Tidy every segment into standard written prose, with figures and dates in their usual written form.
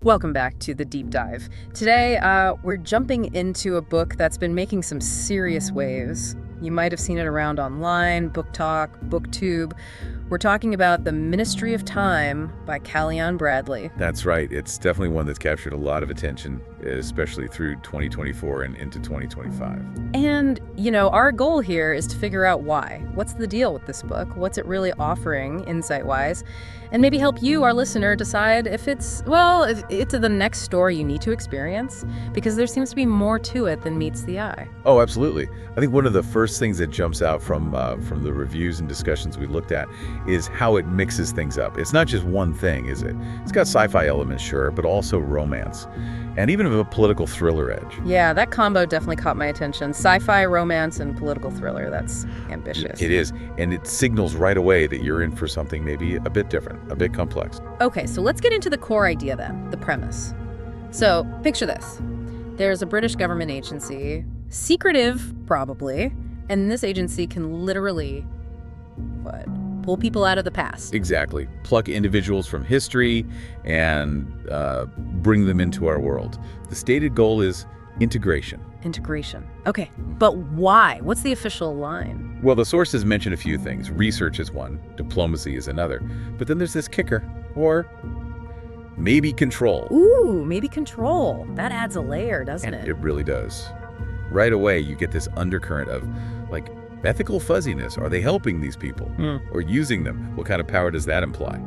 Welcome back to the deep dive. Today, we're jumping into a book that's been making some serious waves. You might have seen it around online, booktok, booktube. We're talking about The Ministry of Time by Kaliane Bradley. That's right. It's definitely one that's captured a lot of attention, especially through 2024 and into 2025. And, our goal here is to figure out why. What's the deal with this book? What's it really offering, insight-wise? And maybe help you, our listener, decide if it's the next story you need to experience, because there seems to be more to it than meets the eye. Oh, absolutely. I think one of the first things that jumps out from the reviews and discussions we looked at is how it mixes things up. It's not just one thing, is it? It's got sci-fi elements, sure, but also romance, and even a political thriller edge. Yeah, that combo definitely caught my attention. Sci-fi, romance, and political thriller. That's ambitious. It is, and it signals right away that you're in for something maybe a bit different, a bit complex. Okay, so let's get into the core idea then, the premise. So, picture this. There's a British government agency, secretive probably, and this agency can literally, pull people out of the past. Exactly. Pluck individuals from history and bring them into our world. The stated goal is integration. Integration. Okay, but why? What's the official line? Well, the sources mention a few things. Research is one, diplomacy is another. But then there's this kicker, or maybe control. Ooh, maybe control. That adds a layer, doesn't it? It really does. Right away, you get this undercurrent of, ethical fuzziness. Are they helping these people? Or using them? What kind of power does that imply?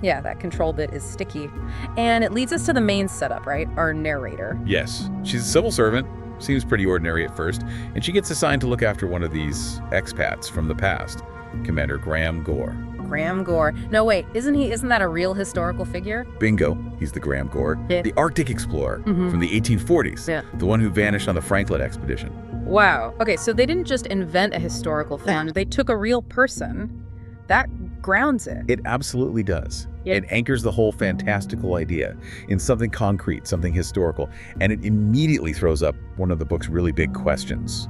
Yeah, that control bit is sticky. And it leads us to the main setup, right? Our narrator. Yes. She's a civil servant. Seems pretty ordinary at first. And she gets assigned to look after one of these expats from the past, Commander Graham Gore. Graham Gore. No, wait, isn't that a real historical figure? Bingo. He's the Graham Gore. Yeah. The Arctic explorer from the 1840s. Yeah. The one who vanished on the Franklin expedition. Wow. Okay, so they didn't just invent a historical fact. They took a real person. That grounds it. It absolutely does. Yeah. It anchors the whole fantastical idea in something concrete, something historical, and it immediately throws up one of the book's really big questions.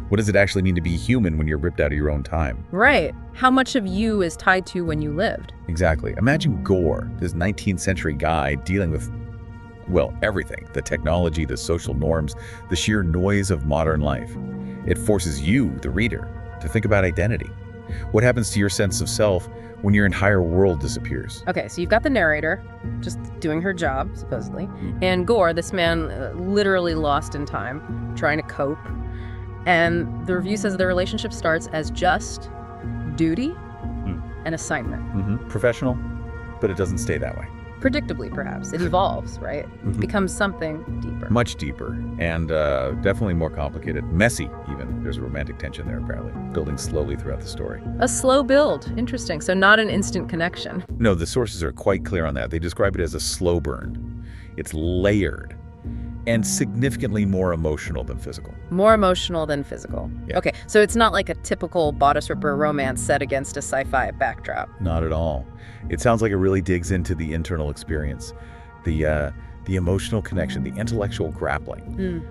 What does it actually mean to be human when you're ripped out of your own time? Right. How much of you is tied to when you lived? Exactly. Imagine Gore, this 19th century guy dealing with, everything. The technology, the social norms, the sheer noise of modern life. It forces you, the reader, to think about identity. What happens to your sense of self when your entire world disappears? Okay, so you've got the narrator, just doing her job, supposedly, and Gore, this man literally lost in time, trying to cope. And the review says the relationship starts as just duty and assignment. Professional, but it doesn't stay that way. Predictably, perhaps. It evolves, right? It becomes something deeper. Much deeper, and definitely more complicated. Messy, even. There's a romantic tension there, apparently, building slowly throughout the story. A slow build. Interesting. So not an instant connection. No, the sources are quite clear on that. They describe it as a slow burn. It's layered and significantly more emotional than physical. More emotional than physical. Yeah. Okay, so it's not like a typical bodice ripper romance set against a sci-fi backdrop. Not at all. It sounds like it really digs into the internal experience, the emotional connection, the intellectual grappling.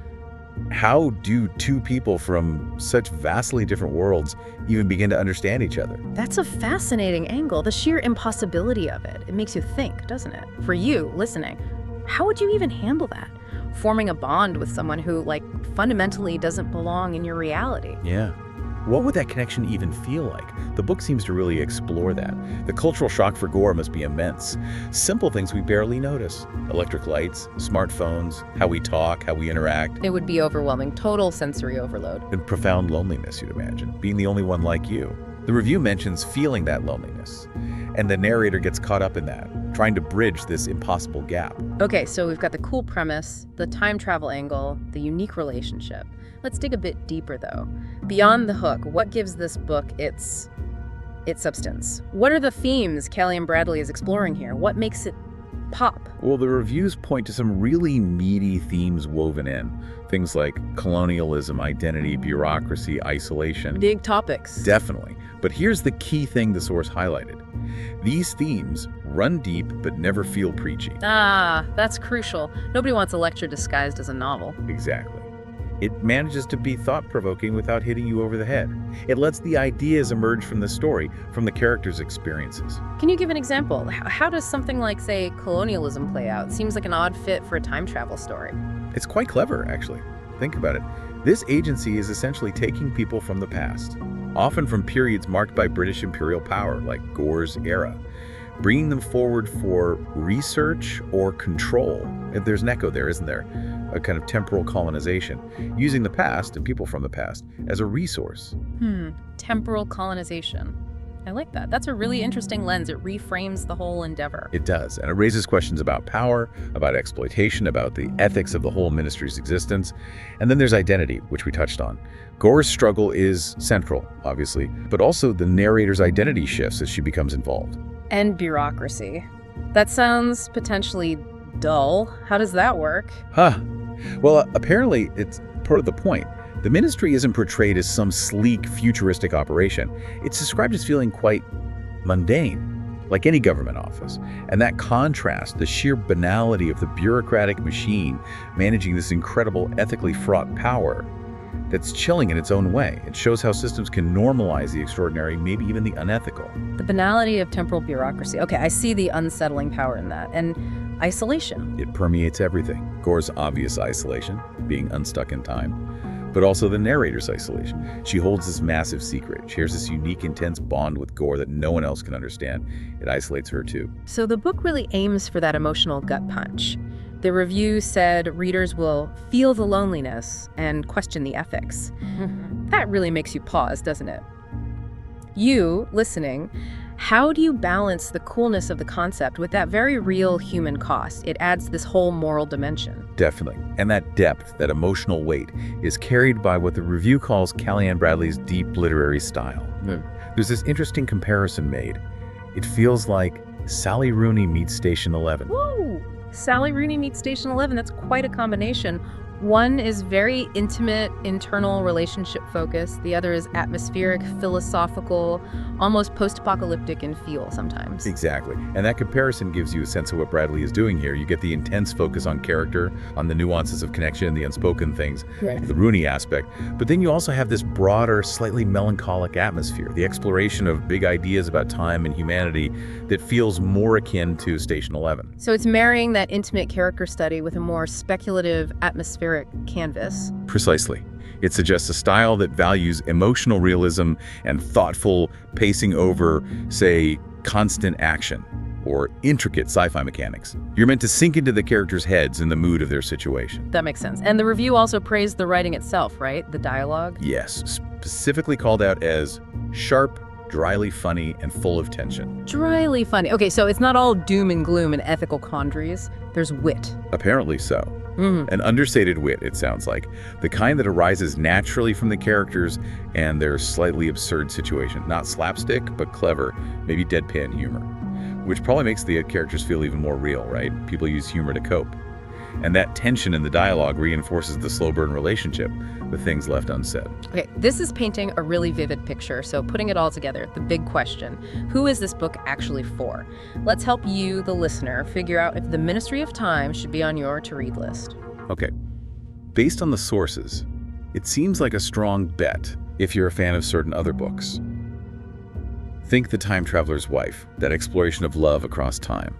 How do two people from such vastly different worlds even begin to understand each other? That's a fascinating angle, the sheer impossibility of it. It makes you think, doesn't it? For you, listening, how would you even handle that? Forming a bond with someone who, fundamentally doesn't belong in your reality. Yeah. What would that connection even feel like? The book seems to really explore that. The cultural shock for Gore must be immense. Simple things we barely notice. Electric lights, smartphones, how we talk, how we interact. It would be overwhelming, total sensory overload. And profound loneliness, you'd imagine, being the only one like you. The review mentions feeling that loneliness, and the narrator gets caught up in that, trying to bridge this impossible gap. Okay, so we've got the cool premise, the time travel angle, the unique relationship. Let's dig a bit deeper, though. Beyond the hook, what gives this book its substance? What are the themes Kaliane Bradley is exploring here? What makes it pop? Well, the reviews point to some really meaty themes woven in. Things like colonialism, identity, bureaucracy, isolation. Big topics. Definitely. But here's the key thing the source highlighted. These themes run deep but never feel preachy. Ah, that's crucial. Nobody wants a lecture disguised as a novel. Exactly. It manages to be thought-provoking without hitting you over the head. It lets the ideas emerge from the story, from the characters' experiences. Can you give an example? How does something like, say, colonialism play out? Seems like an odd fit for a time travel story. It's quite clever, actually. Think about it. This agency is essentially taking people from the past, often from periods marked by British imperial power, like Gore's era, bringing them forward for research or control. And there's an echo there, isn't there? A kind of temporal colonization, using the past and people from the past as a resource. Temporal colonization. I like that. That's a really interesting lens. It reframes the whole endeavor. It does, and it raises questions about power, about exploitation, about the ethics of the whole ministry's existence. And then there's identity, which we touched on. Gore's struggle is central, obviously, but also the narrator's identity shifts as she becomes involved. And bureaucracy. That sounds potentially dull. How does that work? Well, apparently it's part of the point. The ministry isn't portrayed as some sleek, futuristic operation. It's described as feeling quite mundane, like any government office. And that contrast, the sheer banality of the bureaucratic machine managing this incredible, ethically fraught power, that's chilling in its own way. It shows how systems can normalize the extraordinary, maybe even the unethical. The banality of temporal bureaucracy. Okay, I see the unsettling power in that. And isolation. It permeates everything. Gore's obvious isolation, being unstuck in time, but also the narrator's isolation. She holds this massive secret, shares this unique, intense bond with Gore that no one else can understand. It isolates her too. So the book really aims for that emotional gut punch. The review said readers will feel the loneliness and question the ethics. That really makes you pause, doesn't it? You, listening, how do you balance the coolness of the concept with that very real human cost? It adds this whole moral dimension. Definitely. And that depth, that emotional weight, is carried by what the review calls Kaliane Bradley's deep literary style. There's this interesting comparison made. It feels like Sally Rooney meets Station 11. Whoa! Sally Rooney meets Station 11. That's quite a combination. One is very intimate, internal relationship focused. The other is atmospheric, philosophical, almost post-apocalyptic in feel sometimes. Exactly. And that comparison gives you a sense of what Bradley is doing here. You get the intense focus on character, on the nuances of connection, the unspoken things, the Rooney aspect. But then you also have this broader, slightly melancholic atmosphere, the exploration of big ideas about time and humanity that feels more akin to Station 11. So it's marrying that intimate character study with a more speculative, atmospheric canvas. Precisely. It suggests a style that values emotional realism and thoughtful pacing over, say, constant action or intricate sci-fi mechanics. You're meant to sink into the characters' heads and the mood of their situation. That makes sense. And the review also praised the writing itself, right? The dialogue? Yes, specifically called out as sharp, dryly funny, and full of tension. Dryly funny. Okay, so it's not all doom and gloom and ethical quandaries. There's wit. Apparently so. An understated wit, it sounds like. The kind that arises naturally from the characters and their slightly absurd situation. Not slapstick, but clever, maybe deadpan humor. Which probably makes the characters feel even more real, right? People use humor to cope. And that tension in the dialogue reinforces the slow burn relationship, the things left unsaid. Okay, this is painting a really vivid picture, so putting it all together, the big question, who is this book actually for? Let's help you, the listener, figure out if The Ministry of Time should be on your to-read list. Okay, based on the sources, it seems like a strong bet if you're a fan of certain other books. Think The Time Traveler's Wife, that exploration of love across time.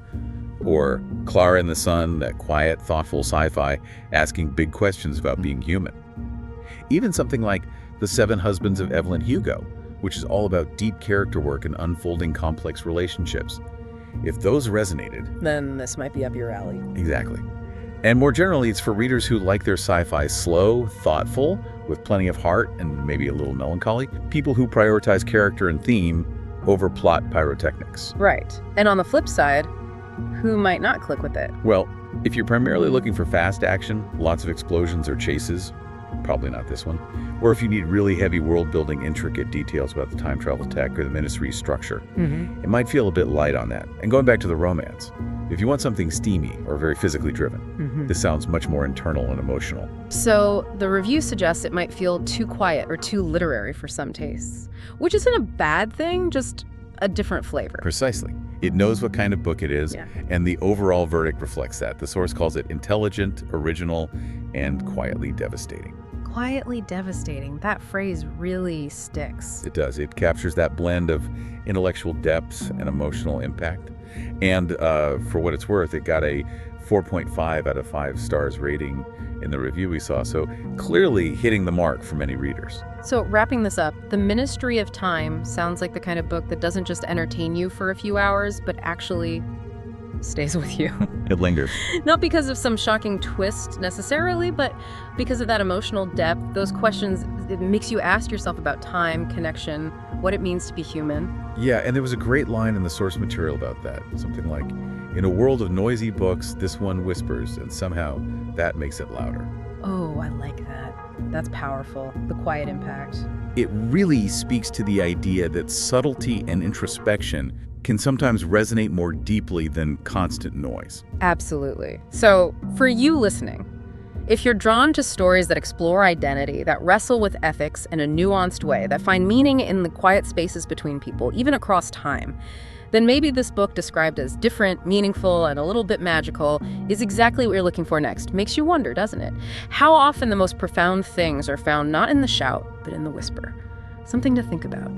Or Clara and the Sun, that quiet, thoughtful sci-fi asking big questions about being human. Even something like The Seven Husbands of Evelyn Hugo, which is all about deep character work and unfolding complex relationships. If those resonated, then this might be up your alley. Exactly. And more generally, it's for readers who like their sci-fi slow, thoughtful, with plenty of heart and maybe a little melancholy. People who prioritize character and theme over plot pyrotechnics. Right. And on the flip side, who might not click with it? Well, if you're primarily looking for fast action, lots of explosions or chases, probably not this one. Or if you need really heavy world-building, intricate details about the time travel tech or the ministry's structure, it might feel a bit light on that. And going back to the romance, if you want something steamy or very physically driven, this sounds much more internal and emotional. So the review suggests it might feel too quiet or too literary for some tastes, which isn't a bad thing, just a different flavor. Precisely. It knows what kind of book it is, and the overall verdict reflects that. The source calls it intelligent, original, and quietly devastating. Quietly devastating. That phrase really sticks. It does. It captures that blend of intellectual depths and emotional impact. And for what it's worth, it got a 4.5 out of 5 stars rating in the review we saw. So clearly hitting the mark for many readers. So wrapping this up, The Ministry of Time sounds like the kind of book that doesn't just entertain you for a few hours, but actually stays with you. It lingers. Not because of some shocking twist necessarily, but because of that emotional depth, those questions. It makes you ask yourself about time, connection, what it means to be human. Yeah, and there was a great line in the source material about that. Something like, in a world of noisy books, this one whispers, and somehow that makes it louder. Oh, I like that. That's powerful. The quiet impact. It really speaks to the idea that subtlety and introspection can sometimes resonate more deeply than constant noise. Absolutely. So, for you listening, if you're drawn to stories that explore identity, that wrestle with ethics in a nuanced way, that find meaning in the quiet spaces between people, even across time, then maybe this book, described as different, meaningful, and a little bit magical, is exactly what you're looking for next. Makes you wonder, doesn't it? How often the most profound things are found not in the shout, but in the whisper. Something to think about.